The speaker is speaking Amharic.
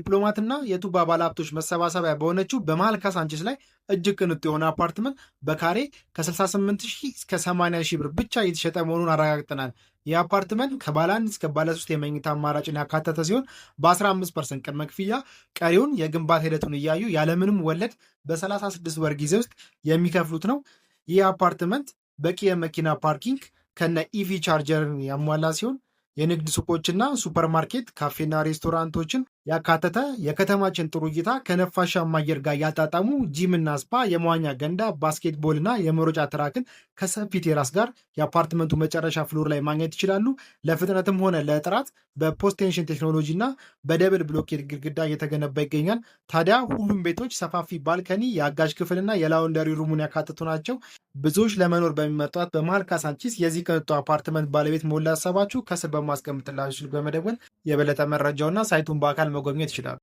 ዲፕሎማትና የቱባ ባለሀብቶች መሰባሰቢያ በሆነችው በመሃል ካሳንቺስ ላይ እጅግ ቅንጡ የሆነ አፓርትመንት በካሬ ከ68,000 እስከ 80,000 ብር ብቻ እየተሸጠ መሆኑን አረጋግጠናል። ይህ አፓርትመንት ከባለ 1 እስከ ባለ 3 የመኝታ አማራጭን ያካተተ ሲሆን በ15% ቅድመ ክፍያ ቀሪውን የግንባታ ሂደቱን እያዩ ያለምንም ወለድ በ36 ወር ጊዜ ውስጥ የሚከፍሉት ነው። ይህ አፓርትመንት በቂ የመኪና ፓርኪንግ ከነ ኢቪ ቻርጀርን ያሟላ ሲሆን የንግድ ሱቆችና ሱፐርማርኬት፣ ካፌና ሬስቶራንቶችን ያካተተ የከተማችን ጥሩ እይታ ከነፋሻማ አየር ጋር ያጣጣሙ ጂምና ስፓ፣ የመዋኛ ገንዳ፣ ባስኬትቦልና የመሮጫ ትራክን ከሰፊ ቴራስ ጋር የአፓርትመንቱ መጨረሻ ፍሎር ላይ ማግኘት ይችላሉ። ለፍጥነትም ሆነ ለጥራት በፖስት ቴንሽን ቴክኖሎጂ እና በደብል ብሎኬት ግድግዳ እየተገነባ ይገኛል። ታዲያ ሁሉም ቤቶች ሰፋፊ ባልከኒ፣ የአጋዥ ክፍልና የላውንደሪ ሩሙን ያካተቱ ናቸው። ብዙዎች ለመኖር በሚመርጧት በመሃል ካሳንቺስ የዚህ ቅንጡ አፓርትመንት ባለቤት መሆን ላሰባችሁ ከስር በማስቀምጥላችሁ በመደወል የበለጠ መረጃውና ሳይቱን በአካል መጎብኘት ይችላሉ።